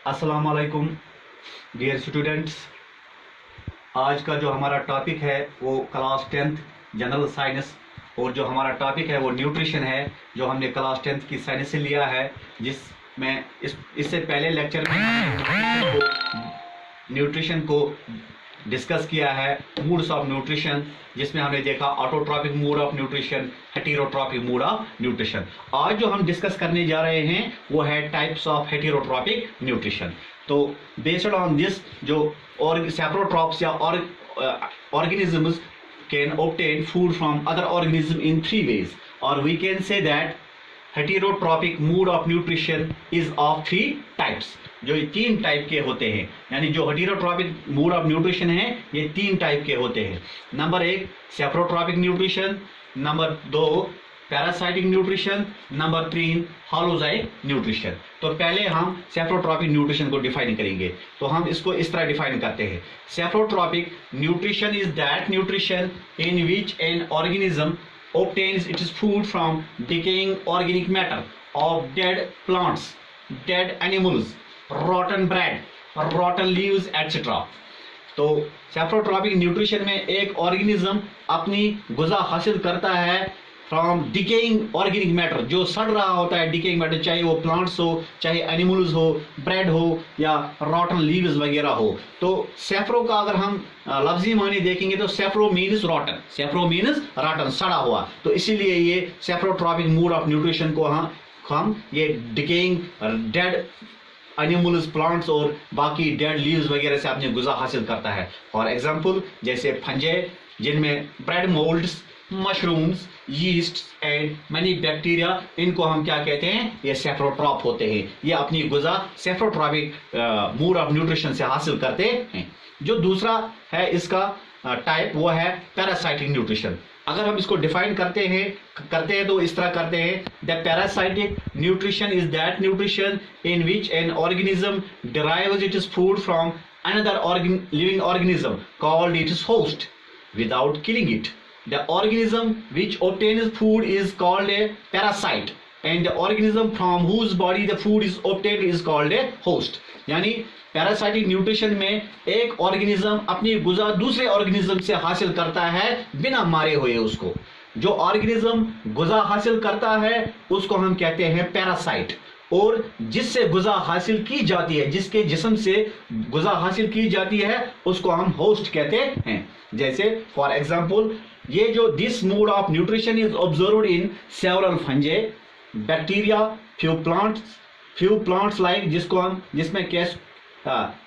अस्सलाम वालेकुम dear students. आज का जो हमारा टॉपिक है वो क्लास 10th जनरल साइंस, और जो हमारा टॉपिक है वो न्यूट्रिशन है, जो हमने क्लास 10th की साइंस से लिया है। जिसमें इससे पहले लेक्चर में न्यूट्रिशन को डिस्कस किया है, मूड्स ऑफ न्यूट्रिशन, जिसमें हमने देखा autotrophic mood off nutrition, heterotrophic mood off nutrition. आज जो हम डिस्कस करने जा रहे हैं वो है टाइप्स ऑफ हेटेरोट्रॉपिक न्यूट्रिशन। तो बेस्ड ऑन दिस, जो सेप्रोट्रॉप्स या organisms can obtain food from other organisms in three ways, or we can say that heterotropic mode of nutrition is of three types। जो ये तीन type के होते हैं, यानी जो हेटेरोट्रॉपिक मूड ऑफ न्यूट्रिशन है ये तीन टाइप के होते हैं। Number 1 saprotrophic nutrition, number 2 parasitic nutrition, number 3 holozoic nutrition. तो पहले हम सेप्रोट्रॉपिक न्यूट्रिशन को डिफाइन करेंगे। तो हम इसको इस तरह डिफाइन करते हैं, saprotrophic nutrition is that nutrition in which an organism obtains its food from decaying organic matter of dead plants, dead animals, rotten bread, rotten leaves, etc. तो सेप्रोट्रॉपिक न्यूट्रिशन में एक ऑर्गेनिज्म अपनी गुज़ा हासिल करता है फ्रॉम डिकेइंग ऑर्गेनिक मैटर, जो सड़ रहा होता है डिकेइंग मैटर, चाहे वो प्लांट्स हो, चाहे एनिमल्स हो, ब्रेड हो या रॉटन लीव्स वगैरह हो। तो सेफ्रो का अगर हम लफ्जी मानी देखेंगे तो सेफ्रो मीन्स रॉटन, सेफ्रो मीन्स रॉटन, सड़ा हुआ। तो इसीलिए ये सेप्रोट्रॉपिक मूड ऑफ न्यूट्रिशन को हम ये डिकेइंग डेड एनिमल्स, प्लांट्स और बाकी डेड लीव्स वगैरह से अपनी गुज़ा हासिल करता है। फॉर एग्जांपल जैसे फंजे, जिनमें bread moulds, mushrooms, yeast and money bacteria, इनको हम क्या कहते हैं, ये सेप्रोट्रॉप होते हैं। ये अपनी गुज़ा सेप्रोट्रॉपिक मूड ऑफ न्यूट्रिशन से हासिल करते हैं। जो दूसरा है इसका टाइप वो है पैरासाइटिक न्यूट्रिशन। अगर हम इसको डिफाइन करते हैं तो इस तरह करते हैं, the parasitic nutrition is that nutrition in which an organism derives its food from another living organism called its host without killing it. The organism which obtains food is called a parasite, and the organism from whose body the food is obtained is called a host। यानी parasitic nutrition में एक organism अपनी गुज़ा दूसरे organism से हासिल करता है बिना मारे हुए। उसको जो ऑर्गेनिज्म गुज़ा हासिल करता है उसको हम कहते हैं पैरासाइट, और जिससे गुज़ा हासिल की जाती है, जिसके जिस्म से गुज़ा हासिल की जाती है, उसको हम होस्ट कहते हैं। जैसे फॉर एग्जांपल, ये जो this mode of nutrition is observed in several फंजे, bacteria, few plants like, जिसमें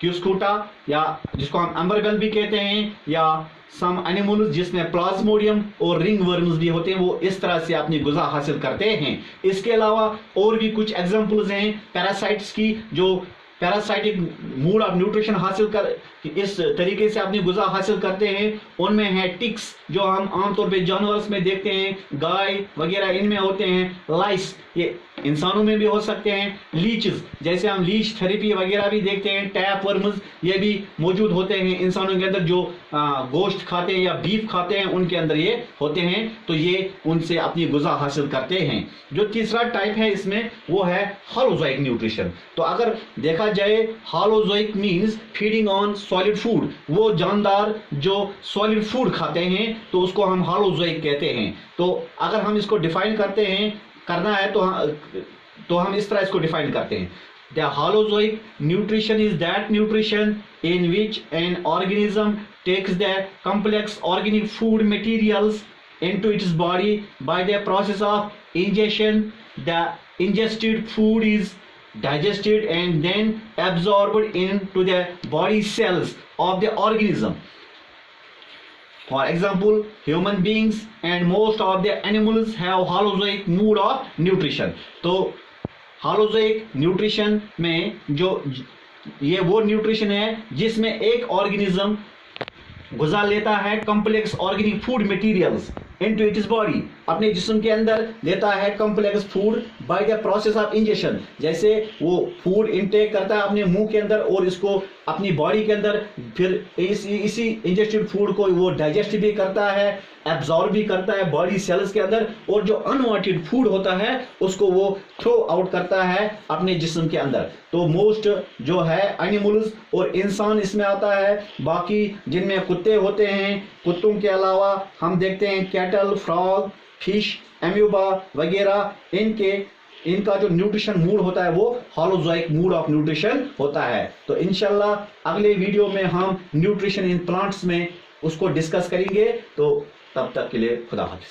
क्यूस्कूटा या जिसको हम अम्बरबेल भी कहते हैं, या सम एनिमल्स जिसमें प्लाज्मोडियम और रिंग वर्म्स भी होते हैं, वो इस तरह से अपनी गुज़ा हासिल करते हैं। इसके अलावा और भी कुछ एग्जांपल्स हैं पैरासाइट्स की, जो पैरासाइटिक मूड ऑफ न्यूट्रिशन हासिल कर इस तरीके से अपनी गुज़ा हासिल करते हैं। उनमें है टिक्स, जो हम आमतौर पे जानवर्स में देखते हैं, गाय वगैरह इनमें होते हैं। लाइस, ये इंसानों में भी हो सकते हैं। लीचेस, जैसे हम लीच थेरेपी वगैरह भी देखते हैं। टैप वर्म्स, ये भी मौजूद होते हैं इंसानों के अंदर, जो गोश्त खाते हैं या बीफ खाते हैं, उनके अंदर ये होते हैं। तो ये उनसे अपनी गुज़ा हासिल करते हैं। जो तीसरा टाइप है इसमें वो है होलोजोइक न्यूट्रिशन। तो अगर देखा जाए, holozoic means feeding on solid food, वो जानदार जो सॉलिड फूड खाते हैं तो उसको हम होलोजोइक कहते हैं। तो अगर हम इसको डिफाइन करना है तो हम इस तरह इसको डिफाइन करते हैं, the holozoic nutrition is that nutrition in which an organism takes the complex organic food materials into its body by the process of ingestion. The ingested food is digested and then absorbed into the body cells of the organism. For example, human beings and most of the animals have holozoic mode of nutrition. तो holozoic nutrition में जो ये वो nutrition है जिसमें एक organism गुज़ा लेता है complex organic food materials into its body, अपने जिस्म के अंदर लेता है complex food by the process of injection. जैसे वो फूड इनटेक करता है अपने मुंह के अंदर और इसको अपनी बॉडी के अंदर, फिर इसी इंजेस्टेड फूड को वो डाइजेस्ट भी करता है एब्जॉर्ब भी करता है बॉडी सेल्स के अंदर, और जो अनवांटेड फूड होता है उसको वो थ्रो आउट करता है अपने जिस्म के अंदर। तो मोस्ट जो है एनिमल्स और इंसान इसमें आता है, बाकी जिनमें कुत्ते होते हैं, कुत्तों के अलावा हम देखते हैं कैटल, फ्रॉग, फिश, एम्यूबा वगैरह, इनका जो न्यूट्रिशन मूड होता है वो होलोजोइक मूड ऑफ न्यूट्रिशन होता है। तो इंशाल्लाह अगले वीडियो में हम न्यूट्रिशन इन प्लांट्स में उसको डिस्कस करेंगे। तो तब तक के लिए खुदा हाफिज।